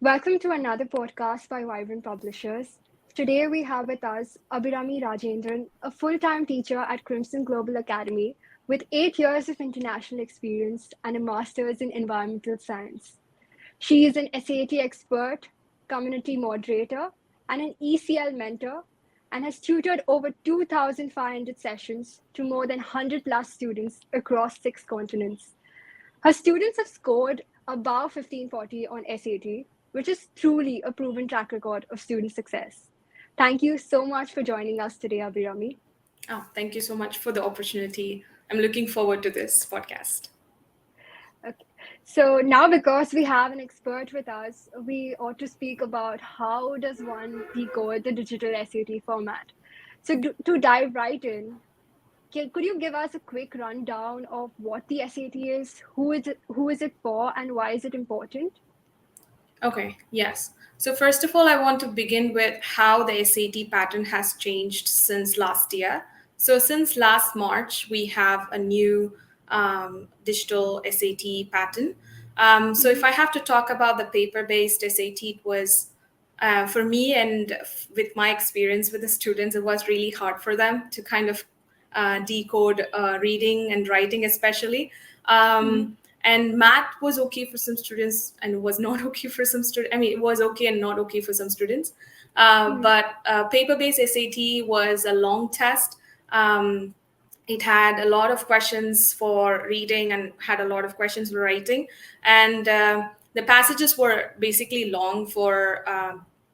Welcome to another podcast by Vibrant Publishers. Today we have with us Abirami Rajendran, a full-time teacher at Crimson Global Academy with 8 years of international experience and a master's in environmental science. She is an SAT expert, community moderator, and an ECL mentor, and has tutored over 2,500 sessions to more than 100 plus students across 6 continents. Her students have scored above 1540 on SAT, which is truly a proven track record of student success. Thank you so much for joining us today, Abirami. Oh, thank you so much for the opportunity. I'm looking forward to this podcast. Okay. So now, because we have an expert with us, we ought to speak about how does one decode the digital SAT format. So to dive right in, could you give us a quick rundown of what the SAT is, who is it for, and why is it important? Okay, yes. So, first of all, I want to begin with how the SAT pattern has changed since last year. So, since last March, we have a new digital SAT pattern. So, if Mhm. I have to talk about the paper based SAT, it was for me and with my experience with the students, it was really hard for them to kind of decode reading and writing, especially. Mhm. And math was okay for some students and was not okay for some students. I mean, it was okay and not okay for some students. Mhm. But paper-based SAT was a long test. It had a lot of questions for reading and had a lot of questions for writing. And the passages were basically long for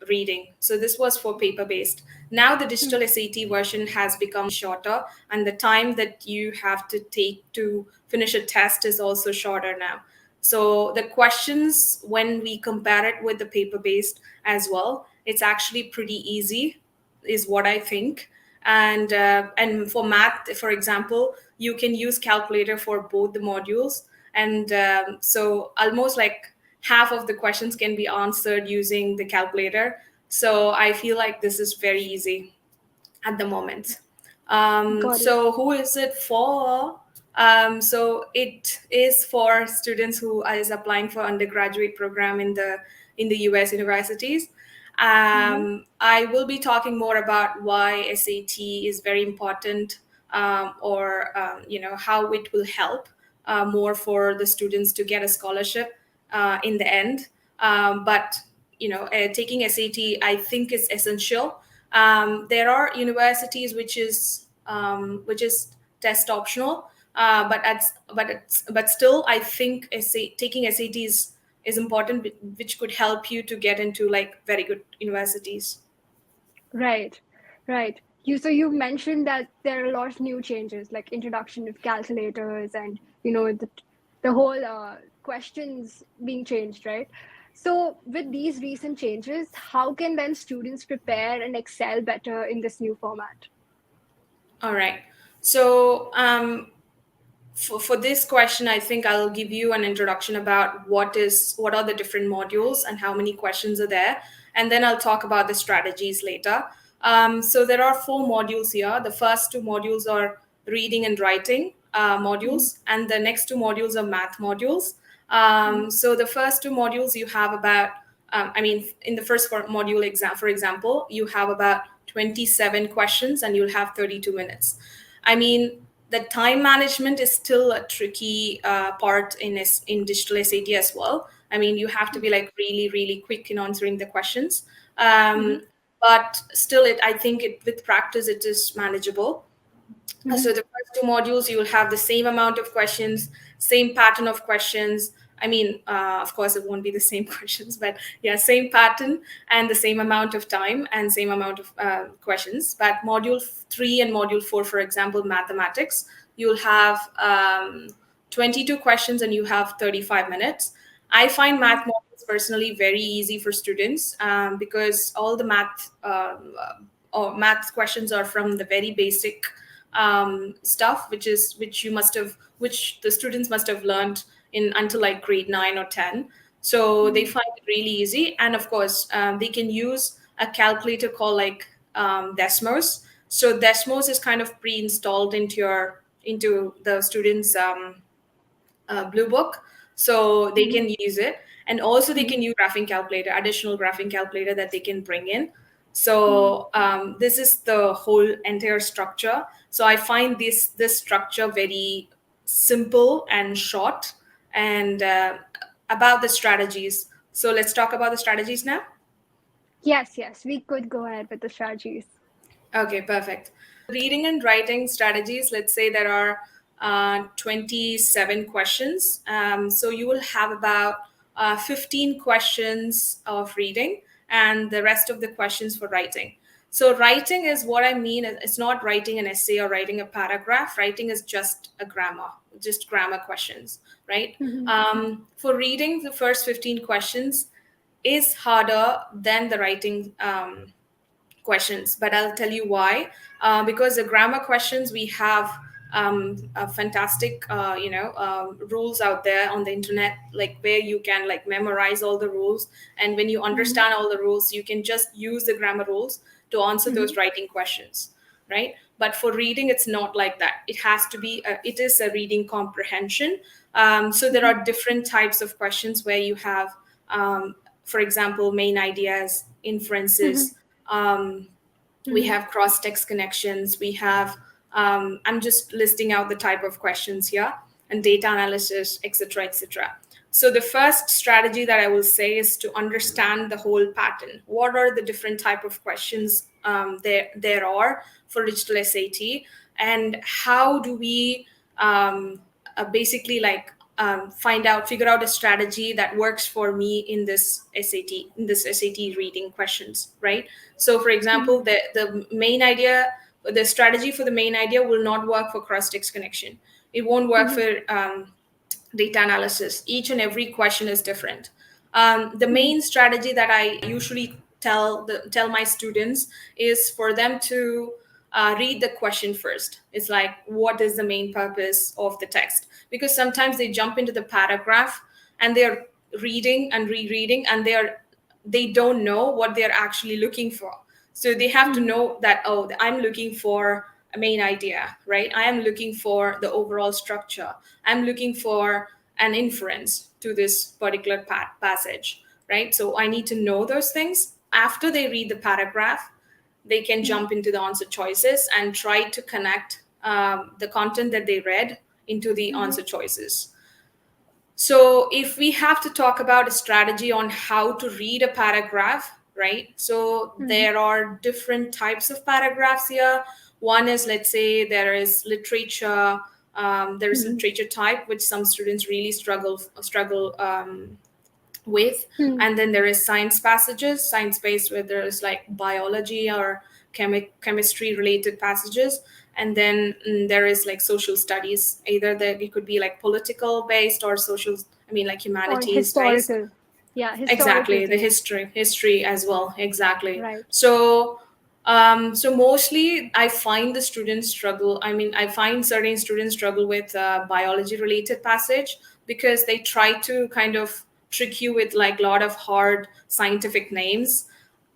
reading. So this was for paper based. Now the digital SAT version has become shorter, and the time that you have to take to finish a test is also shorter now. So the questions, when we compare it with the paper based as well, it's actually pretty easy, is what I think. And for math, for example, you can use calculator for both the modules, and so almost like half of the questions can be answered using the calculator. So I feel like this is very easy at the moment. Got it. So who is it for? So it is for students who is applying for undergraduate program in the US universities. Mhm. I will be talking more about why SAT is very important, or how it will help more for the students to get a scholarship in the end. But taking SAT, I think, is essential. There are universities which is test optional, but still, I think taking SAT is important, which could help you to get into like very good universities. Right, right. So you mentioned that there are a lot of new changes, like introduction of calculators and the whole questions being changed, right? So with these recent changes, how can then students prepare and excel better in this new format? All right. So for this question, I think I'll give you an introduction about what are the different modules and how many questions are there, and then I'll talk about the strategies later. So there are 4 modules here. The first 2 modules are reading and writing Mhm. modules, and the next 2 modules are math modules. Mhm. So the first 2 modules you have about, I mean, in the first module exam, for example, you have about 27 questions and you'll have 32 minutes. I mean, the time management is still a tricky part in digital SAT as well. I mean, you have to be like really, really quick in answering the questions. Mhm. Um, but still, I think with practice, it is manageable. So Mhm. the first 2 modules, you will have the same amount of questions, same pattern of questions. I mean, of course, it won't be the same questions, but yeah, same pattern and the same amount of time and same amount of questions. But module 3 and module 4, for example, mathematics, you'll have 22 questions and you have 35 minutes. I find Mhm. math modules personally very easy for students, because all the or math questions are from the very basic stuff, which the students must have learned in until like grade 9 or 10. So they Mhm. find it really easy, and of course, they can use a calculator called like Desmos. So Desmos is kind of pre-installed into the students' blue book. so they Mhm. can use it. And also they Mhm. can use graphing calculator, additional graphing calculator that they can bring in. Mhm. So this is the whole entire structure. So I find this structure very simple and short. And about the strategies, so let's talk about the strategies now. Yes, yes, we could go ahead with the strategies. Okay, perfect. Reading and writing strategies, let's say there are 27 questions. So you will have about 15 questions of reading and the rest of the questions for writing. So, writing is what I mean. It's not writing an essay or writing a paragraph. Writing is just a grammar, just grammar questions, right? Mhm. For reading, the first 15 questions is harder than the writing questions, but I'll tell you why. Because the grammar questions, we have a fantastic, rules out there on the internet, like where you can like memorize all the rules. And when you Mhm. understand all the rules, you can just use the grammar rules to answer those Mhm. writing questions, right? But for reading, it's not like that. It is a reading comprehension. So there Mhm. are different types of questions where you have, for example, main ideas, Mhm. inferences, we Mhm. have cross text connections, we have, I'm just listing out the type of questions here, and data analysis, etc., etc. So the first strategy that I will say is to understand the whole pattern. What are the different type of questions there are for digital SAT, and how do we basically like figure out a strategy that works for me in this SAT reading questions, right? So, for Mhm. example, the main idea, the strategy for the main idea will not work for cross text connection. It won't work Mhm. for data analysis. Each and every question is different. The Mhm. main strategy that I usually tell my students is for them to read the question first. It's like, what is the main purpose of the text? Because sometimes they jump into the paragraph and they're reading and rereading, and they don't know what they're actually looking for. So they have to Mhm. know that, oh, I'm looking for a main idea, right? I am looking for the overall structure. I'm looking for an inference to this particular passage, right? So I need to know those things. After they read the paragraph, they can Mhm. jump into the answer choices and try to connect the content that they read into the Mhm. answer choices. So, if we have to talk about a strategy on how to read a paragraph, right? So, Mhm. there are different types of paragraphs here. One is, let's say, there is literature. There is Mhm. literature type, which some students really struggle with. Mhm. And then there is science passages, science based, where there is like biology or chemistry related passages. And then there is like social studies, either that it could be like political based or social, I mean like Or humanities based. historical. Yeah, historical Exactly, the too. history as well. Exactly. Right. So, so mostly I find the students struggle. I mean, I find certain students struggle with biology related passage because they try to kind of trick you with like a lot of hard scientific names.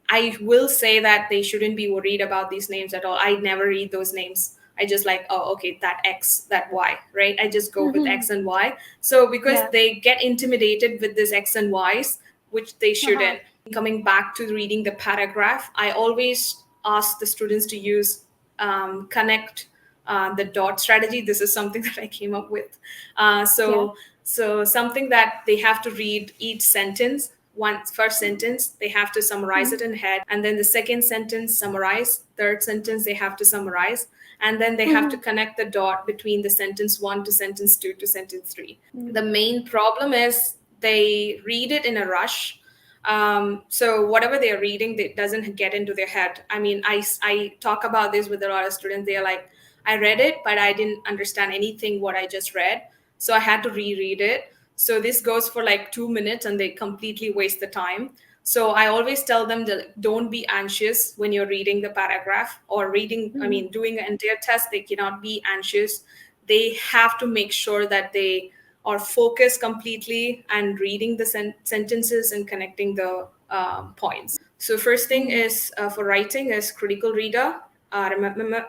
I will say that they shouldn't be worried about these names at all. I never read those names. I just like, oh, okay, that X, that Y, right? I just go with Mhm. X and Y. So because Yeah. they get intimidated with this X and Y's, which they Uh-huh. shouldn't. Coming back to reading the paragraph, I always ask the students to use connect the dot strategy. This is something that I came up with. Yeah. So something that they have to read each sentence. One first sentence, they have to summarize Mhm. it in head, and then the second sentence summarize. Third sentence, they have to summarize, and then they have to Mhm. connect the dot between the sentence one to sentence two to sentence three. Mhm. The main problem is they read it in a rush. So whatever they're reading, it doesn't get into their head. I mean, I talk about this with a lot of students. They're like, I read it, but I didn't understand anything what I just read. So I had to reread it. So this goes for like 2 minutes and they completely waste the time. So I always tell them that don't be anxious when you're reading the paragraph or reading, I Mhm. mean, doing an entire test. They cannot be anxious. They have to make sure that they are focused completely and reading the sentences and connecting the points. So first thing Mhm. is for writing is critical reader,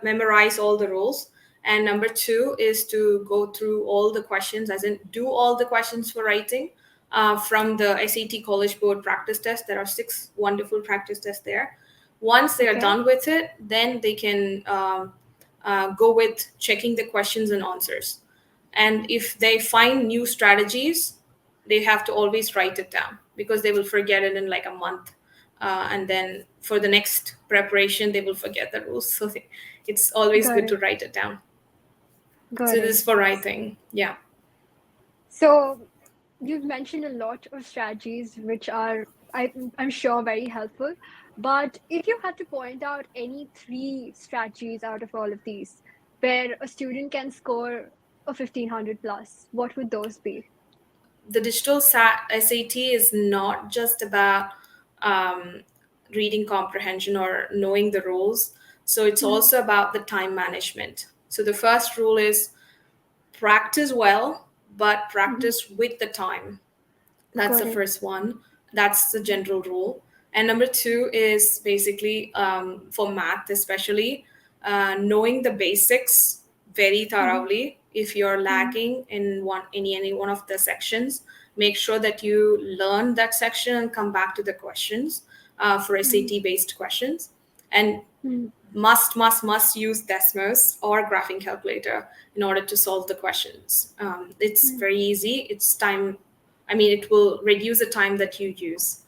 memorize all the rules, And number two is to go through all the questions, as in do all the questions for writing from the SAT College Board practice test. There are 6 wonderful practice tests there. Once they are Okay. done with it, then they can go with checking the questions and answers. And if they find new strategies, they have to always write it down, because they will forget it in like a month. And then for the next preparation, they will forget the rules. So it's always Got good to it. write it down. So Got this it. is for writing. Yeah. So you've mentioned a lot of strategies which are, I'm sure, very helpful. But if you had to point out any 3 strategies out of all of these where a student can score a 1500 plus, what would those be? The digital SAT is not just about um, reading comprehension or knowing the rules. So it's Hmm. also about the time management. So the first rule is practice well, but Hmm. practice with the time. That's Got the it. first one. That's the general rule. And number two is basically for math, especially knowing the basics very Hmm. thoroughly. If you're Hmm. lacking in any one of the sections, make sure that you learn that section and come back to the questions for Hmm. SAT based questions. And Hmm. must use Desmos or graphing calculator in order to solve the questions. It's Hmm. very easy. It's time. I mean, it will reduce the time that you use.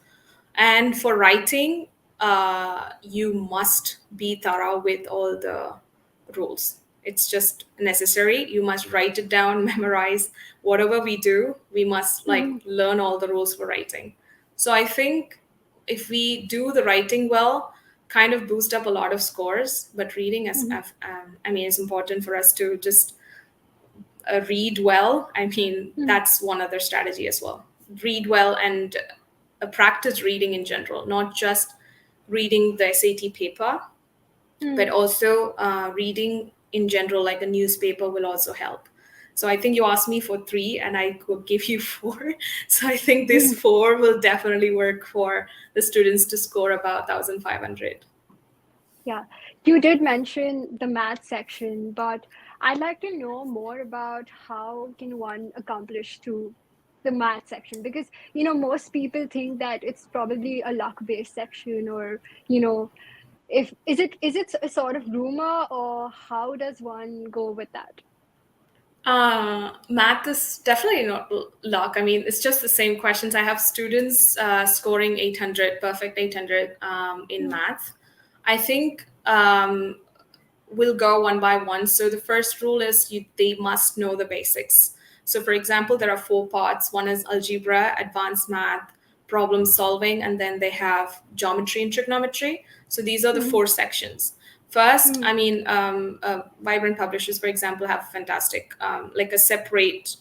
And for writing, you must be thorough with all the rules. It's just necessary. You must write it down, memorize whatever we do. We must like Hmm. learn all the rules for writing. So I think if we do the writing well, kind of boost up a lot of scores. But reading, Hmm. I mean, it's important for us to just read well. I mean, Hmm. that's one other strategy as well. Read well and practice reading in general, not just reading the SAT paper, but Hmm. also reading in general, like a newspaper, will also help. So I think you asked me for 3, and I could give you 4. So I think Hmm. this 4 will definitely work for the students to score about 1,500. Yeah, you did mention the math section, but I'd like to know more about how can one accomplish to the math section, because most people think that it's probably a luck-based section, or if is it a sort of rumor, or how does one go with that? Math is definitely not luck. I mean, it's just the same questions. I have students scoring 800, perfect 800 in Hmm. math. I think we'll go one by one. So the first rule is they must know the basics. So for example, there are 4 parts. One is algebra, advanced math, problem solving, and then they have geometry and trigonometry. So these are the Hmm. 4 sections. First, Hmm. I mean, Vibrant Publishers, for example, have fantastic, like a separate,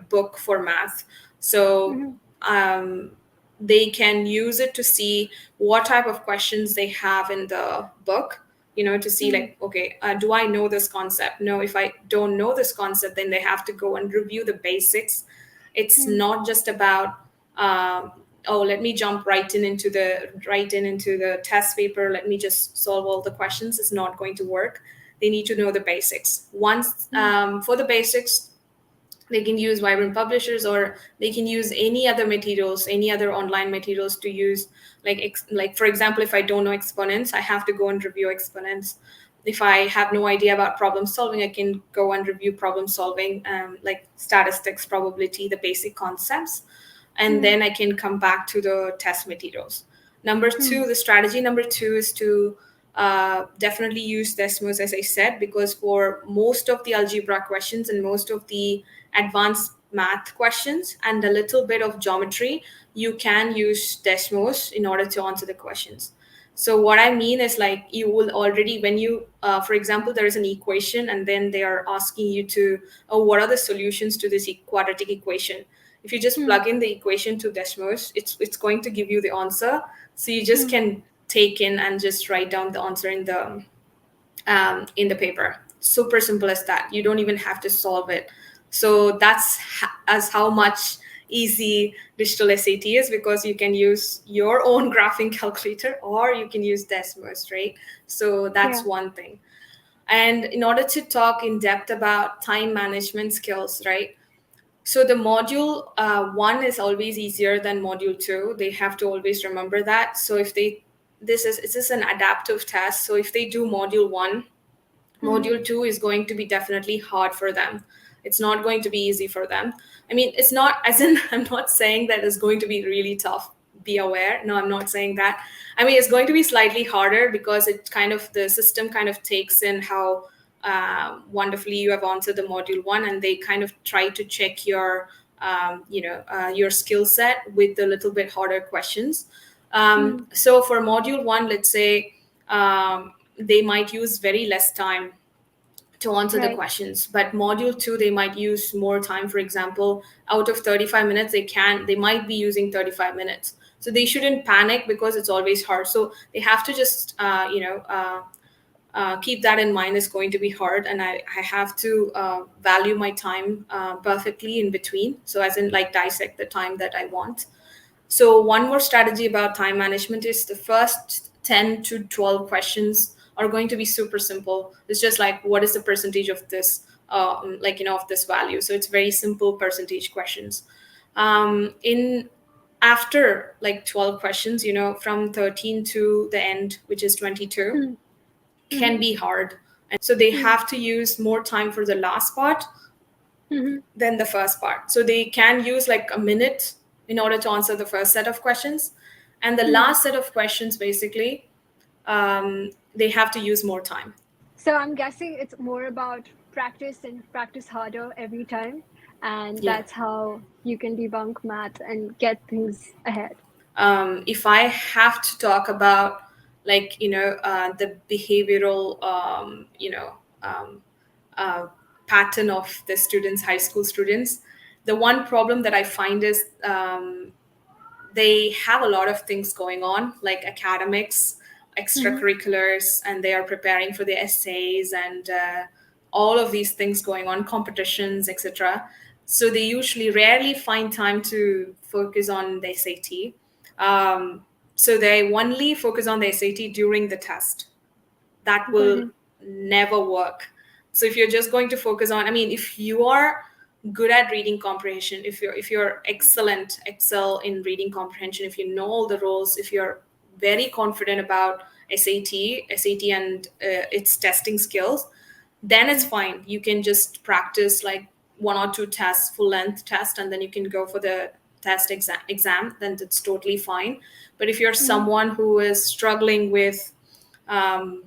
book for math. So Hmm. um, they can use it to see what type of questions they have in the book, to see Hmm. like, okay, do I know this concept? No, if I don't know this concept, then they have to go and review the basics. It's Hmm. not just about oh, let me jump right in into the test paper, let me just solve all the questions. It's not going to work. They need to know the basics. Once Hmm. for the basics, they can use Vibrant Publishers, or they can use any other materials, any other online materials to use, like like for example, if I don't know exponents, I have to go and review exponents. If I have no idea about problem solving, I can go and review problem solving, like statistics, probability, the basic concepts, and Hmm. then I can come back to the test materials. Number Hmm. two, the strategy number two is to definitely use Desmos, as I said, because for most of the algebra questions and most of the advanced math questions and a little bit of geometry, you can use Desmos in order to answer the questions. So what I mean is, like, you will already, when you, for example, there is an equation and then they are asking you to, oh, what are the solutions to this quadratic equation? If you just Hmm. plug in the equation to Desmos, it's going to give you the answer. So you just Hmm. can take in and just write down the answer in the paper. Super simple as that. You don't even have to solve it. So that's as how much easy digital SAT is, because you can use your own graphing calculator or you can use Desmos, right? So that's Yeah. one thing. And in order to talk in depth about time management skills, right? So the module one is always easier than module two. They have to always remember that. So if they, this is an adaptive test. So if they do module one, Mm-hmm. module two is going to be definitely hard for them. It's not going to be easy for them. I mean, it's not as in I'm not saying that it's going to be really tough. Be aware. No, I'm not saying that. I mean, it's going to be slightly harder because it kind of, the system kind of takes in how wonderfully you have answered the module one, and they kind of try to check your your skill set with the little bit harder questions. Mm-hmm. So for module one, let's say they might use very less time to answer the Right. questions, but module two they might use more time. For example, out of 35 minutes, they might be using 35 minutes. So they shouldn't panic because it's always hard. So they have to just keep that in mind. It's going to be hard, and I have to value my time perfectly in between, so as in like dissect the time that I want. So one more strategy about time management is the first 10 to 12 questions are going to be super simple. It's just like, what is the percentage of this, of this value? So it's very simple percentage questions. In After like 12 questions, from 13 to the end, which is 22, can Mm-hmm. be hard. And so they Mm-hmm. have to use more time for the last part Mm-hmm. than the first part. So they can use like a minute in order to answer the first set of questions. And the Mm-hmm. last set of questions, basically, they have to use more time. So I'm guessing it's more about practice and practice harder every time. And Yeah. that's how you can debunk math and get things ahead. If I have to talk about the behavioral, um, uh, pattern of the students, high school students, the one problem that I find is they have a lot of things going on, like academics, Mm-hmm. extracurriculars, and they are preparing for the essays and all of these things going on, competitions, etc. So they usually rarely find time to focus on the SAT. Um, so they only focus on the SAT during the test. That Got will it. never work. So if you're just going to focus on, I mean, if you are good at reading comprehension, if you're excel in reading comprehension, if you know all the roles, if you're very confident about SAT and its testing skills, then it's Mm-hmm. fine. You can just practice like one or two tests, full length test, and then you can go for the test exam. Then it's totally fine. But if you're Mm-hmm. someone who is struggling um,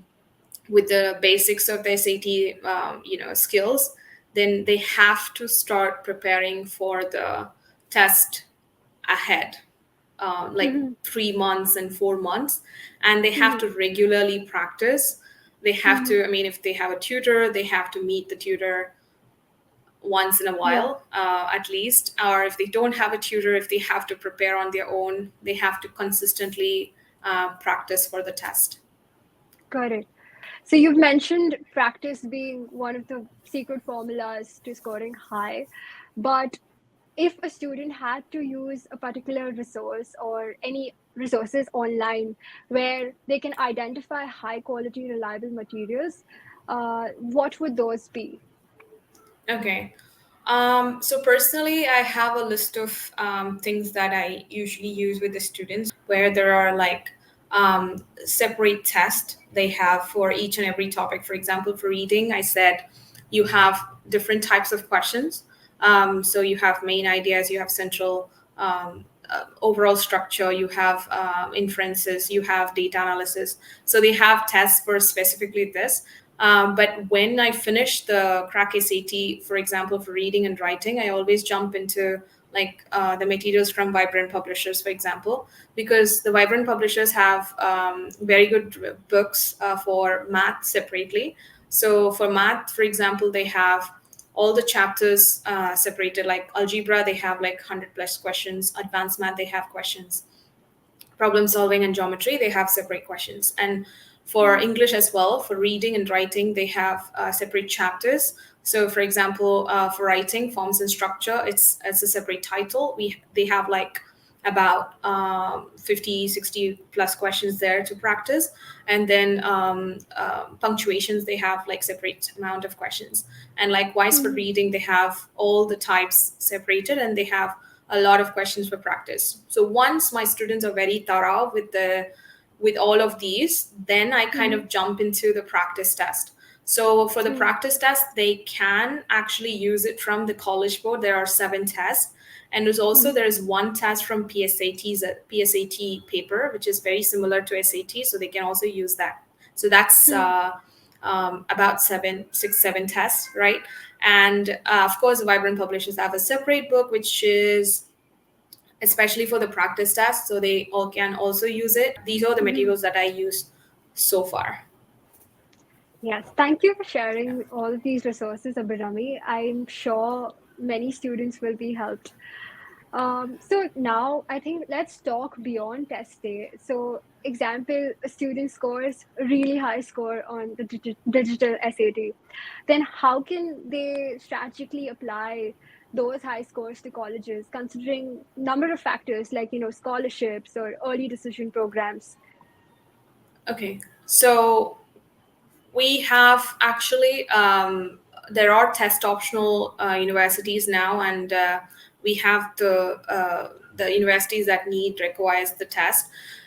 with the basics of the SAT, skills, then they have to start preparing for the test ahead, like Mm-hmm. 3 months and 4 months, and they have Mm-hmm. to regularly practice. They have Mm-hmm. to, I mean, if they have a tutor, they have to meet the tutor once in a Yeah, while, at least. Or if they don't have a tutor, if they have to prepare on their own, they have to consistently practice for the test. got it. So you've mentioned practice being one of the secret formulas to scoring high, but if a student had to use a particular resource or any resources online where they can identify high quality, reliable materials, what would those be? Okay. So personally, I have a list of things that I usually use with the students where there are like separate tests they have for each and every topic. For example, for reading, I said you have different types of questions. So you have main ideas, you have central overall structure, you have inferences, you have data analysis. So they have tests for specifically this. But when I finish the crack SAT, for example, for reading and writing, I always jump into like the materials from Vibrant Publishers, for example, because the Vibrant Publishers have very good books for math separately. So for math, for example, they have all the chapters separated. Like algebra, they have like 100 plus questions. Advanced math, they have questions. Problem solving and geometry, they have separate questions. And for Mm, English as well, for reading and writing, they have separate chapters. So for example, for writing, forms and structure, it's a separate title. They have like about 50, 60 plus questions there to practice. And then punctuations, they have like separate amount of questions. And likewise for Mhm. reading, they have all the types separated, and they have a lot of questions for practice. So once my students are very thorough with all of these, then I kind Mhm. of jump into the practice test. So for the Mhm. practice test, they can actually use it from the College Board. There are 7 tests. And there's one test from PSAT's PSAT paper, which is very similar to SAT, so they can also use that. So that's Mhm. about 7 tests, right? And of course, Vibrant publishers have a separate book, which is especially for the practice test, so they all can also use it. These are the Mhm. materials that I used so far. Yes, thank you for sharing all of these resources, Abhirami. I'm sure many students will be helped. So now I think let's talk beyond test day. So, example, a student scores a really high score on the digital SAT. Then how can they strategically apply those high scores to colleges, considering number of factors like scholarships or early decision programs? Okay, so we have actually there are test optional universities now, and we have the universities that requires the test.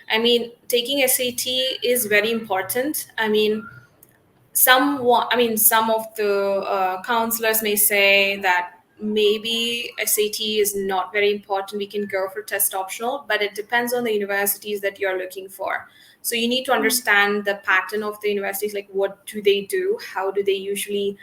I mean, taking SAT is very important. I mean, some of the counselors may say that maybe SAT is not very important. We can go for test optional, but it depends on the universities that you're looking for. So you need to Mm, understand the pattern of the universities, like what do they do, how do they usually,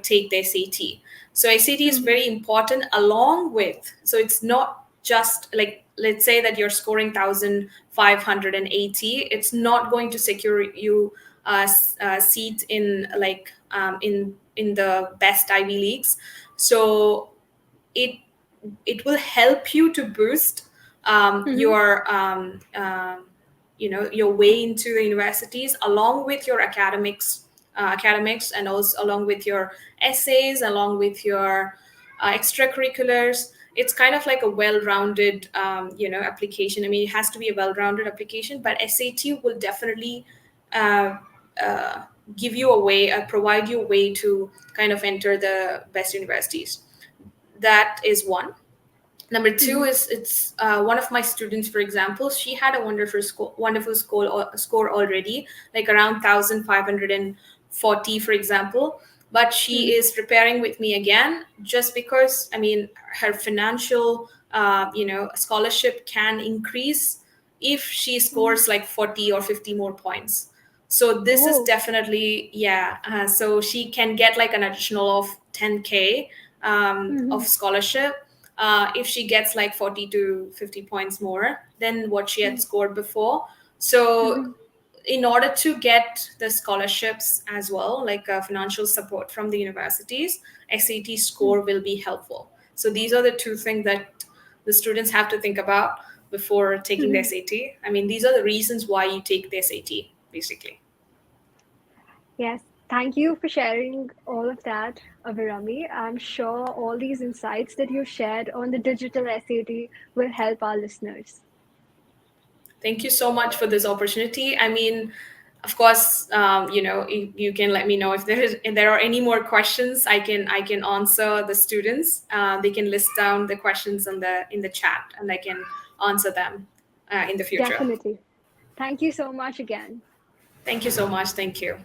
take the SAT. So SAT is mhm, very important along with. So it's not just like, let's say that you're scoring 1,580. It's not going to secure you seat in in the best Ivy leagues. So it it will help you to boost mhm, your your way into the universities, along with your academics, and also along with your essays, along with your extracurriculars. It's kind of like a well-rounded application. I mean, it has to be a well-rounded application, but SAT will definitely uh, uh, give you a way, provide you a way to kind of enter the best universities. That is one. Number two mhm, is, it's one of my students, for example. She had a wonderful score already, like around 1,540, for example. But she mhm, is preparing with me again, just because, I mean, her financial, scholarship can increase if she mhm. scores like 40 or 50 more points. So this is Oh. definitely, yeah. So she can get like an additional of 10K of Mhm, scholarship if she gets like 40 to 50 points more than what she had mhm, scored before. So mhm, in order to get the scholarships as well, like financial support from the universities, SAT mhm, score will be helpful. So these are the two things that the students have to think about before taking the mhm. SAT. I mean, these are the reasons why you take the SAT, basically. Yes, thank you for sharing all of that, Abhirami. I'm sure all these insights that you shared on the digital SAT will help our listeners. Thank you so much for this opportunity. I mean, of course, you can let me know if there are any more questions. I can answer the students. They can list down the questions in the chat, and I can answer them in the future. Definitely. Thank you so much again. Thank you so much. Thank you.